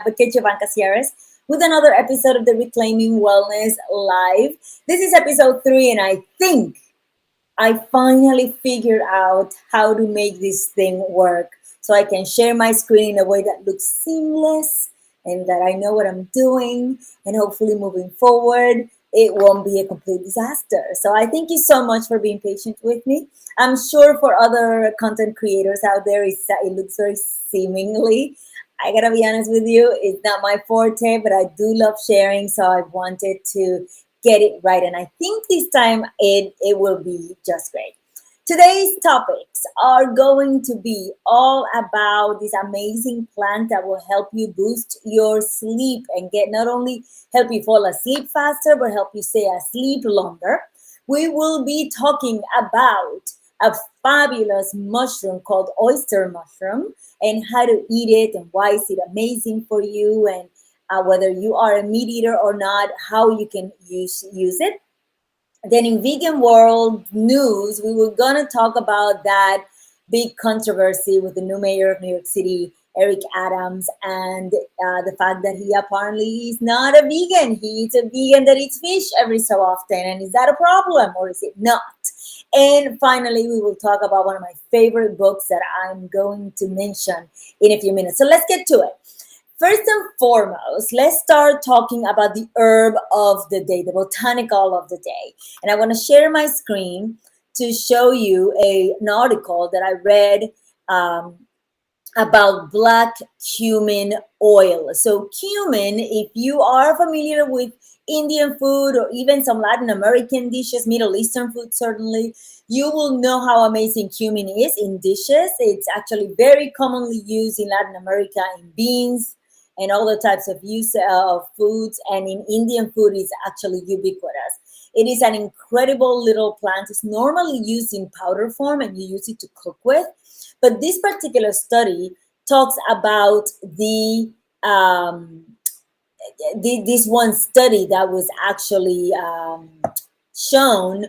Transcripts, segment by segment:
Advocate Jovanka Sierras with another episode of the Reclaiming Wellness Live. This is episode 3, and I think I finally figured out how to make this thing work so I can share my screen in a way that looks seamless and that I know what I'm doing, and hopefully moving forward it won't be a complete disaster. So I thank you so much for being patient with me. I'm sure for other content creators out there, it looks very seemingly. I gotta be honest with you, it's not my forte, but I do love sharing, so I wanted to get it right. And I think this time it will be just great. Today's topics are going to be all about this amazing plant that will help you boost your sleep and get not only help you fall asleep faster, but help you stay asleep longer. We will be talking about a fabulous mushroom called oyster mushroom and how to eat it and why is it amazing for you, and whether you are a meat eater or not, how you can use it. Then in vegan world news, we were gonna talk about that big controversy with the new mayor of New York City, Eric Adams, and the fact that he apparently is not a vegan. He's a vegan that eats fish every so often. And is that a problem or is it not? And finally, we will talk about one of my favorite books that I'm going to mention in a few minutes. So let's get to it. First and foremost, let's start talking about the herb of the day, the botanical of the day. And I want to share my screen to show you an article that I read about black cumin oil. So cumin, if you are familiar with Indian food or even some Latin American dishes, Middle Eastern food certainly, you will know how amazing cumin is in dishes. It's actually very commonly used in Latin America in beans and all the types of use of foods. And in Indian food, it's actually ubiquitous. It is an incredible little plant. It's normally used in powder form and you use it to cook with. But this particular study talks about this one study that was actually shown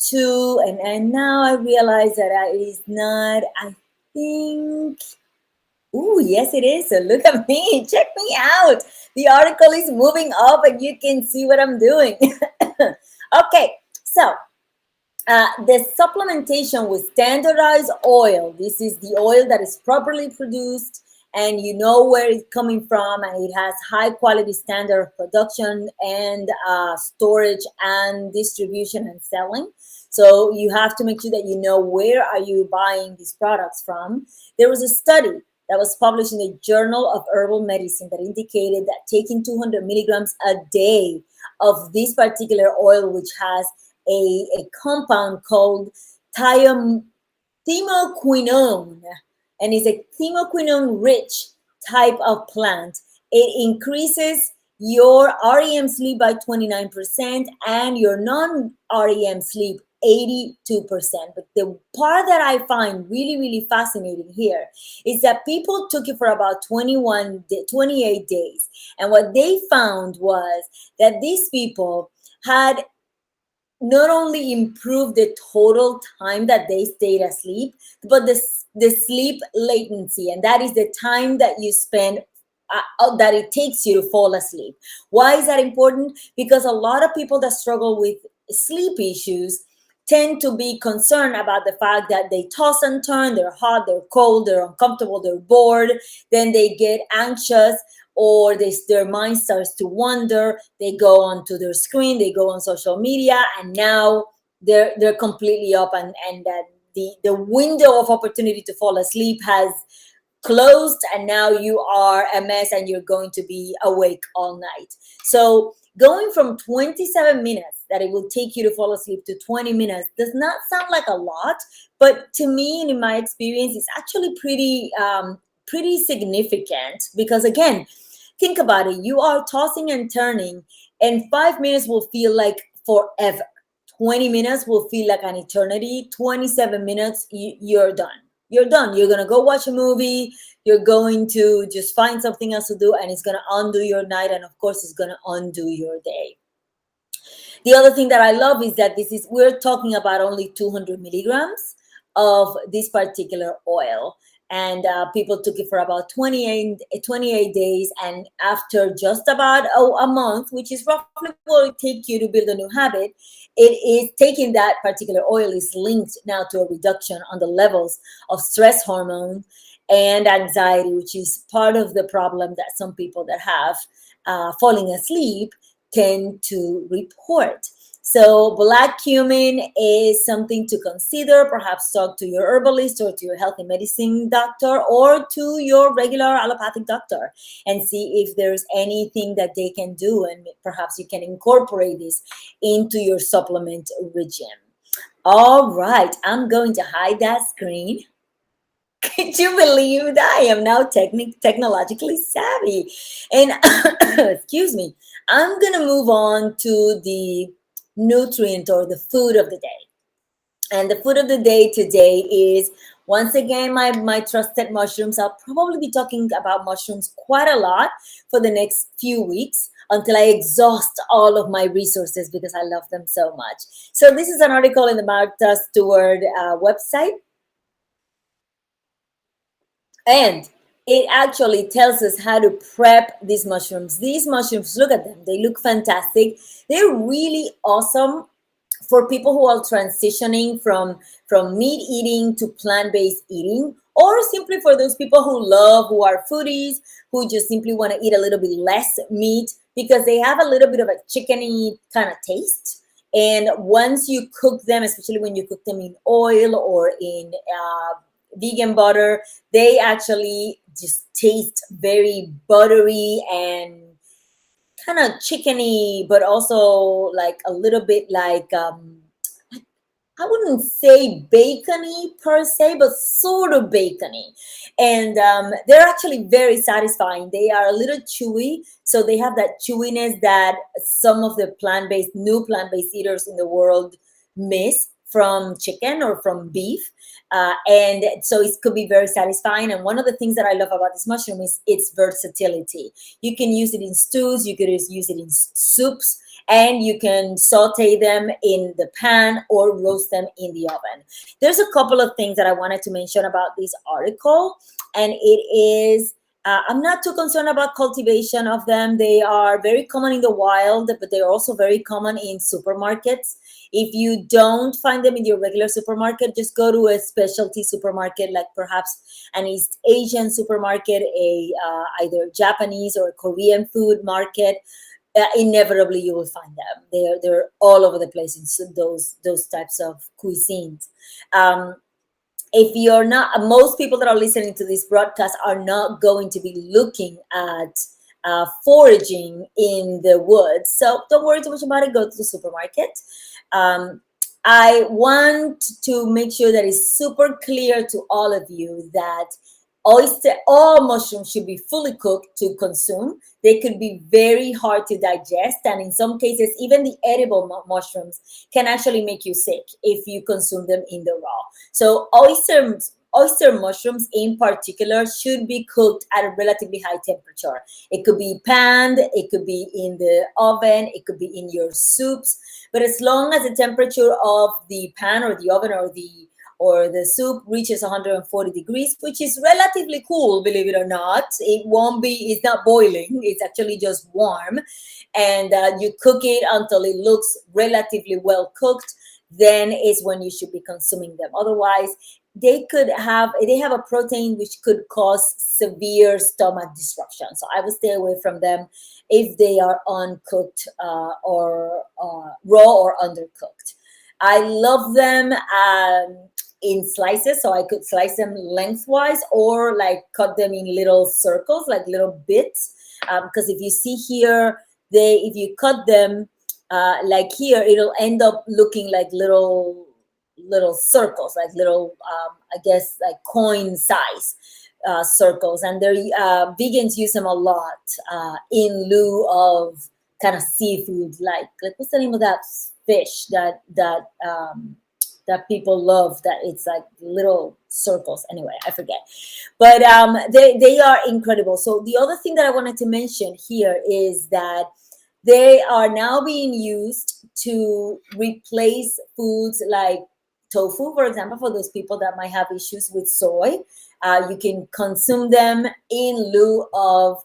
to, and now I realize that it is not, I think, oh, yes, it is. So look at me. Check me out. The article is moving up and you can see what I'm doing. Okay, so the supplementation with standardized oil. This is the oil that is properly produced and you know where it's coming from, and it has high quality standard of production and storage and distribution and selling. So you have to make sure that you know where are you buying these products from. There was a study that was published in the Journal of Herbal Medicine that indicated that taking 200 milligrams a day of this particular oil, which has a compound called thymoquinone, and is a thymoquinone rich type of plant. It increases your REM sleep by 29% and your non-REM sleep 82%. But the part that I find really, really fascinating here is that people took it for about 28 days. And what they found was that these people had not only improved the total time that they stayed asleep, but the sleep latency, and that is the time that you spend that it takes you to fall asleep. Why is that important? Because a lot of people that struggle with sleep issues tend to be concerned about the fact that they toss and turn, they're hot, they're cold, they're uncomfortable, they're bored, then they get anxious, or their mind starts to wander. They go onto their screen, they go on social media, and now they're completely up, and the window of opportunity to fall asleep has closed, and now you are a mess and you're going to be awake all night. So going from 27 minutes that it will take you to fall asleep to 20 minutes does not sound like a lot, but to me and in my experience, it's actually pretty significant, because again, think about it. You are tossing and turning, and 5 minutes will feel like forever. 20 minutes will feel like an eternity. 27 minutes, you're done. You're done. You're going to go watch a movie. You're going to just find something else to do, and it's going to undo your night. And of course, it's going to undo your day. The other thing that I love is that we're talking about only 200 milligrams of this particular oil. and people took it for about 28 days, and after just about a month, which is roughly what it take you to build a new habit, it is taking that particular oil is linked now to a reduction on the levels of stress hormone and anxiety, which is part of the problem that some people that have falling asleep tend to report. So black cumin is something to consider. Perhaps talk to your herbalist or to your healthy medicine doctor or to your regular allopathic doctor and see if there's anything that they can do, and perhaps you can incorporate this into your supplement regime. All right, I'm going to hide that screen. Could you believe that I am now technologically savvy? And excuse me, I'm gonna move on to the nutrient or the food of the day. And the food of the day today is once again my trusted mushrooms. I'll probably be talking about mushrooms quite a lot for the next few weeks until I exhaust all of my resources because I love them so much. So this is an article in the Martha Stewart website, and it actually tells us how to prep these mushrooms. These mushrooms, look at them. They look fantastic. They're really awesome for people who are transitioning from meat eating to plant-based eating, or simply for those people who are foodies, who just simply want to eat a little bit less meat because they have a little bit of a chickeny kind of taste. And once you cook them, especially when you cook them in oil or in vegan butter, they actually just taste very buttery and kind of chickeny, but also like a little bit like I wouldn't say bacony per se, but sort of bacony. And they're actually very satisfying. They are a little chewy, so they have that chewiness that some of the new plant-based eaters in the world miss from chicken or from beef. And so it could be very satisfying. And one of the things that I love about this mushroom is its versatility. You can use it in stews, you could use it in soups, and you can saute them in the pan or roast them in the oven. There's a couple of things that I wanted to mention about this article, and it is I'm not too concerned about cultivation of them. They are very common in the wild, but they're also very common in supermarkets. If you don't find them in your regular supermarket, just go to a specialty supermarket, like perhaps an East Asian supermarket, a either Japanese or Korean food market. Inevitably you will find them. They're all over the place in those types of cuisines. If you're not, most people that are listening to this broadcast are not going to be looking at foraging in the woods, so don't worry too much about it. Go to the supermarket. I want to make sure that it's super clear to all of you that all mushrooms should be fully cooked to consume. They could be very hard to digest, and in some cases, even the edible mushrooms can actually make you sick if you consume them in the raw. So oyster mushrooms in particular should be cooked at a relatively high temperature. It could be panned, it could be in the oven, it could be in your soups, but as long as the temperature of the pan or the oven or the soup reaches 140 degrees, which is relatively cool, believe it or not. It's not boiling, it's actually just warm. And you cook it until it looks relatively well cooked, then is when you should be consuming them. Otherwise, they have a protein which could cause severe stomach disruption. So I would stay away from them if they are uncooked or raw or undercooked. I love them in slices, so I could slice them lengthwise or like cut them in little circles, like little bits. Because if you see here, if you cut them like here, it'll end up looking like little circles, like little I guess like coin size circles, and they're vegans use them a lot in lieu of kind of seafood, like what's the name of that fish that people love, that it's like little circles. Anyway, I forget. But they are incredible. So the other thing that I wanted to mention here is that they are now being used to replace foods like tofu, for example, for those people that might have issues with soy. You can consume them in lieu of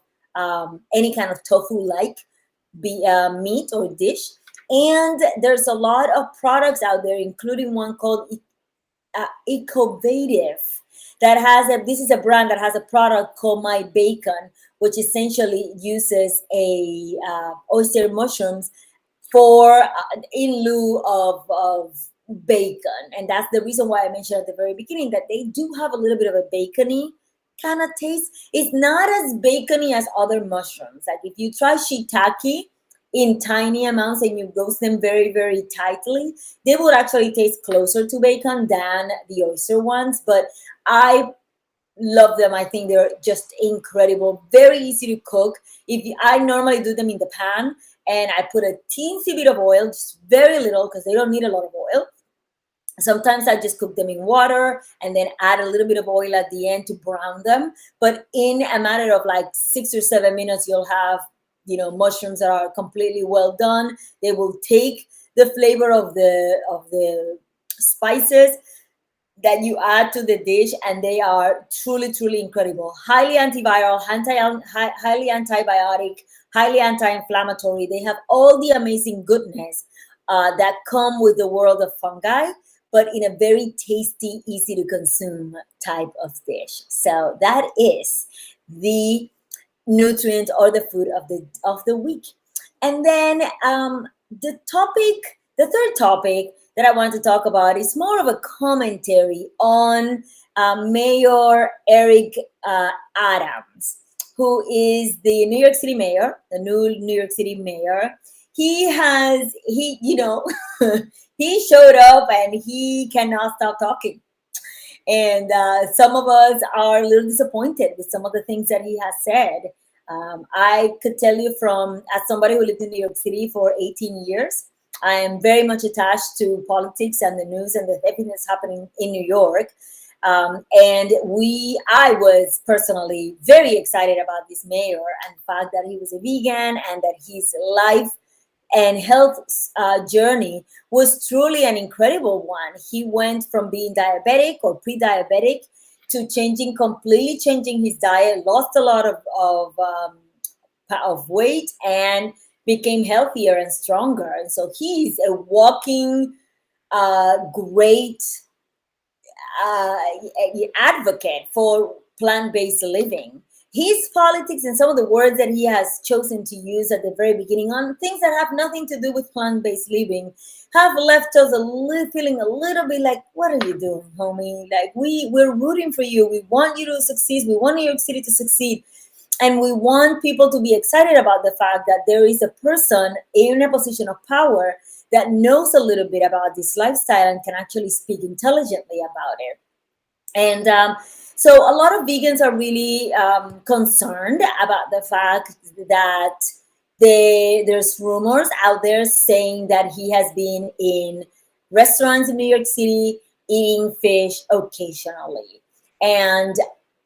any kind of tofu-like meat or dish. And there's a lot of products out there, including one called Ecovative, that has this is a brand that has a product called My Bacon, which essentially uses a oyster mushrooms for in lieu of bacon. And that's the reason why I mentioned at the very beginning that they do have a little bit of a bacony kind of taste. It's not as bacony as other mushrooms. Like if you try shiitake in tiny amounts and you roast them very, very tightly, they would actually taste closer to bacon than the oyster ones. But I love them. I think they're just incredible, very easy to cook. I normally do them in the pan, and I put a teensy bit of oil, just very little, because they don't need a lot of oil. Sometimes I just cook them in water and then add a little bit of oil at the end to brown them. But in a matter of like 6 or 7 minutes, you'll have, mushrooms that are completely well done. They will take the flavor of the spices that you add to the dish, and they are truly, truly incredible. Highly antiviral, highly antibiotic, highly anti-inflammatory. They have all the amazing goodness that come with the world of fungi, but in a very tasty, easy to consume type of dish. So that is the nutrient or the food of the week. And then the third topic that I want to talk about is more of a commentary on Mayor Eric Adams, who is the New York City mayor, the new New York City mayor. He he showed up and he cannot stop talking. And some of us are a little disappointed with some of the things that he has said. I could tell you as somebody who lived in New York City for 18 years, I am very much attached to politics and the news and everything that's happening in New York. And I was personally very excited about this mayor and the fact that he was a vegan and that his life and health journey was truly an incredible one. He went from being diabetic or pre-diabetic to completely changing his diet, lost a lot of weight, and became healthier and stronger. And so he's a walking great advocate for plant-based living. His politics and some of the words that he has chosen to use at the very beginning on things that have nothing to do with plant-based living have left us feeling a little bit like, what are you doing, homie? Like, we're rooting for you. We want you to succeed. We want New York City to succeed. And we want people to be excited about the fact that there is a person in a position of power that knows a little bit about this lifestyle and can actually speak intelligently about it. And so a lot of vegans are really concerned about the fact that there's rumors out there saying that he has been in restaurants in New York City eating fish occasionally. And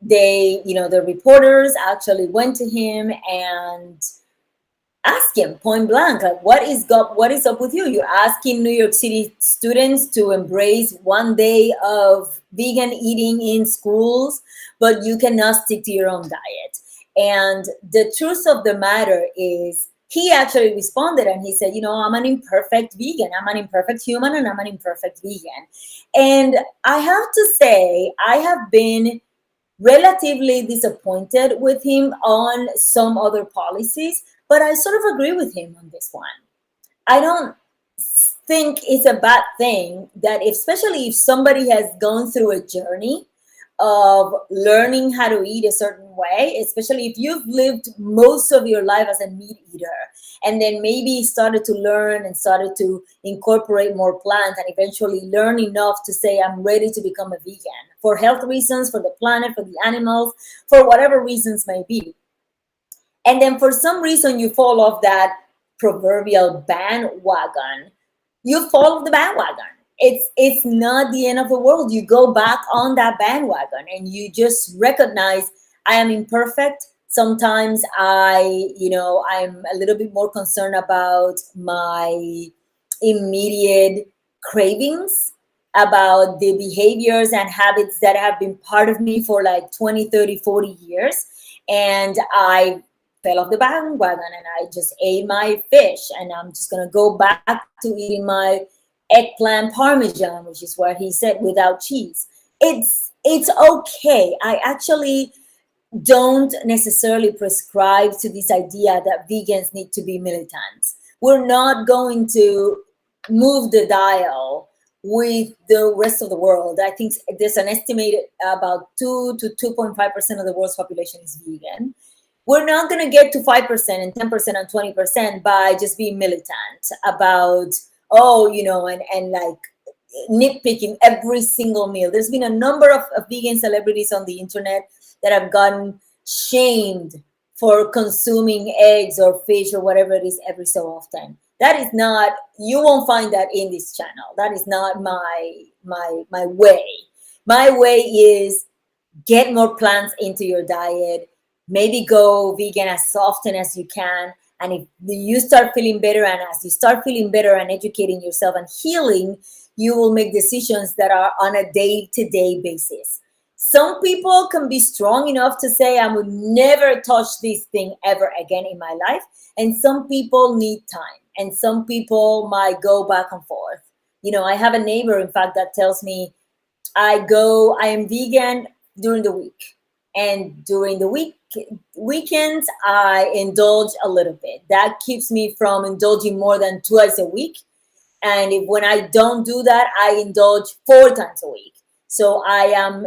the reporters actually went to him and asked him point blank, like, what is up with you? You're asking New York City students to embrace one day of vegan eating in schools, but you cannot stick to your own diet. And the truth of the matter is, he actually responded and he said, I'm an imperfect vegan. I'm an imperfect human and I'm an imperfect vegan. And I have to say, I have been relatively disappointed with him on some other policies, but I sort of agree with him on this one. I don't think it's a bad thing that, especially if somebody has gone through a journey of learning how to eat a certain way, especially if you've lived most of your life as a meat eater and then maybe started to learn and started to incorporate more plants and eventually learn enough to say, I'm ready to become a vegan for health reasons, for the planet, for the animals, for whatever reasons may be. And then for some reason you fall off that proverbial bandwagon. You fall off the bandwagon. It's not the end of the world. You go back on that bandwagon and you just recognize, I am imperfect. Sometimes I'm a little bit more concerned about my immediate cravings. about the behaviors and habits that have been part of me for like 20, 30, 40 years. And I fell off the bandwagon and I just ate my fish. And I'm just going to go back to eating my eggplant parmesan, which is what he said, without cheese. It's okay. I actually don't necessarily prescribe to this idea that vegans need to be militant. We're not going to move the dial with the rest of the world. I think there's an estimated about 2 to 2.5% of the world's population is vegan. We're not going to get to 5% and 10% and 20% by just being militant about, oh, and like nitpicking every single meal. There's been a number of vegan celebrities on the internet that have gotten shamed for consuming eggs or fish or whatever it is every so often. That is not, you won't find that in this channel. That is not my way. My way is get more plants into your diet. Maybe go vegan as often as you can. And if you start feeling better, and as you start feeling better and educating yourself and healing, you will make decisions that are on a day-to-day basis. Some people can be strong enough to say, I would never touch this thing ever again in my life. And some people need time. And some people might go back and forth. I have a neighbor, in fact, that tells me I am vegan during the week. And during the weekends, I indulge a little bit. That keeps me from indulging more than twice a week. And when I don't do that, I indulge 4 times a week. So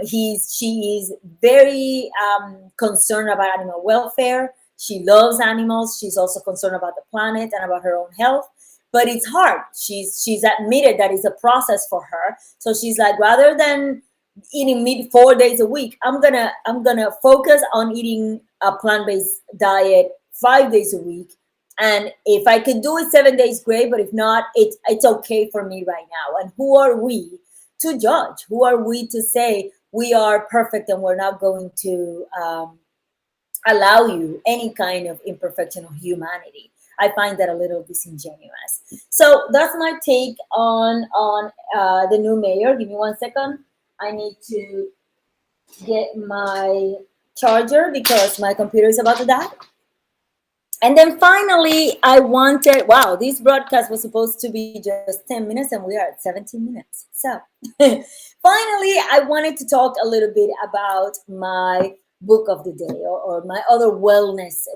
she is very concerned about animal welfare. She loves animals. She's also concerned about the planet and about her own health. But it's hard. She's admitted that it's a process for her. So she's like, rather than eating meat 4 days a week, I'm gonna focus on eating a plant-based diet 5 days a week. And if I can do it 7 days, great. But if not, it's okay for me right now. And who are we to judge? Who are we to say we are perfect and we're not going to allow you any kind of imperfection of humanity? I find that a little disingenuous. So that's my take on the new mayor. Give me 1 second. I need to get my charger because my computer is about to die. And then finally, wow, this broadcast was supposed to be just 10 minutes and we are at 17 minutes. So finally, I wanted to talk a little bit about my book of the day or my other wellness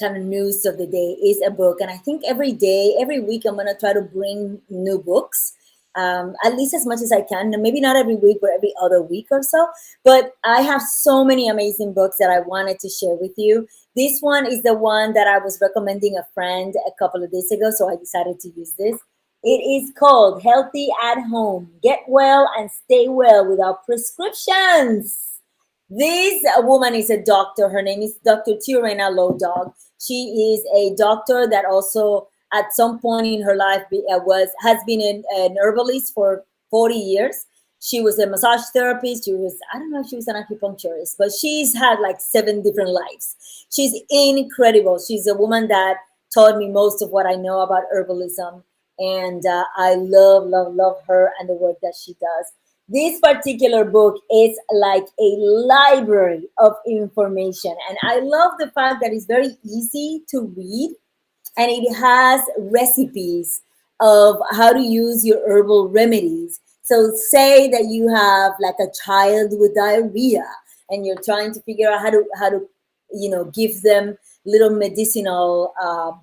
kind of news of the day is a book. And I think every week, I'm going to try to bring new books. At least as much as I can. Maybe not every week, but every other week or so. But I have so many amazing books that I wanted to share with you. This one is the one that I was recommending a friend a couple of days ago, so I decided to use this. It is called Healthy at Home. Get well and stay well without prescriptions. This woman is a doctor. Her name is Dr. Tiorena Lowdog. She is a doctor that also at some point in her life has been an herbalist for 40 years. She was a massage therapist. I don't know if she was an acupuncturist, but she's had like 7 different lives. She's incredible. She's a woman that taught me most of what I know about herbalism. And I love her and the work that she does. This particular book is like a library of information. And I love the fact that it's very easy to read. And it has recipes of how to use your herbal remedies. So say that you have like a child with diarrhea and you're trying to figure out how to give them little medicinal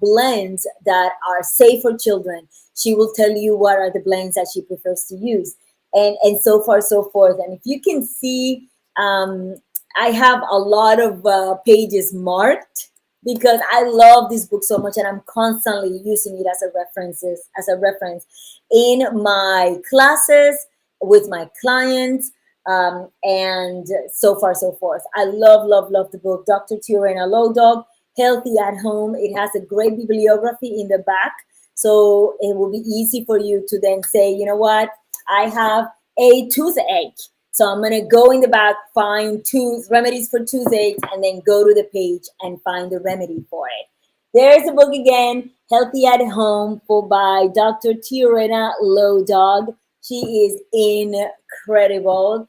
blends that are safe for children. She will tell you what are the blends that she prefers to use and so far, so forth. And if you can see, I have a lot of pages marked because I love this book so much and I'm constantly using it as a reference in my classes with my clients and so far, so forth. I love the book, Dr. Tiorena Lowdog, Healthy at Home. It has a great bibliography in the back. So it will be easy for you to then say, you know what, I have a toothache. So I'm going to go in the back, find remedies for toothache, and then go to the page and find the remedy for it. There's a book again, Healthy at Home, for by Dr. Tiorena Lowdog. She is incredible.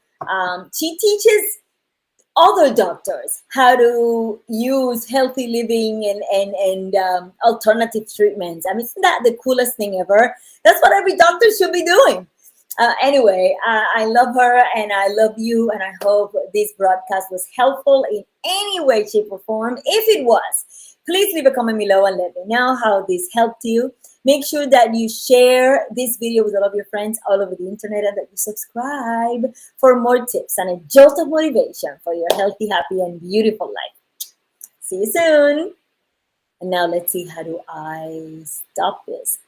She teaches other doctors how to use healthy living and alternative treatments. I mean, isn't that the coolest thing ever? That's what every doctor should be doing. Anyway, I love her and I love you, and I hope this broadcast was helpful in any way, shape, or form. If it was, please leave a comment below and let me know how this helped you. Make sure that you share this video with all of your friends all over the internet and that you subscribe for more tips and a jolt of motivation for your healthy, happy, and beautiful life. See you soon. And now let's see, how do I stop this?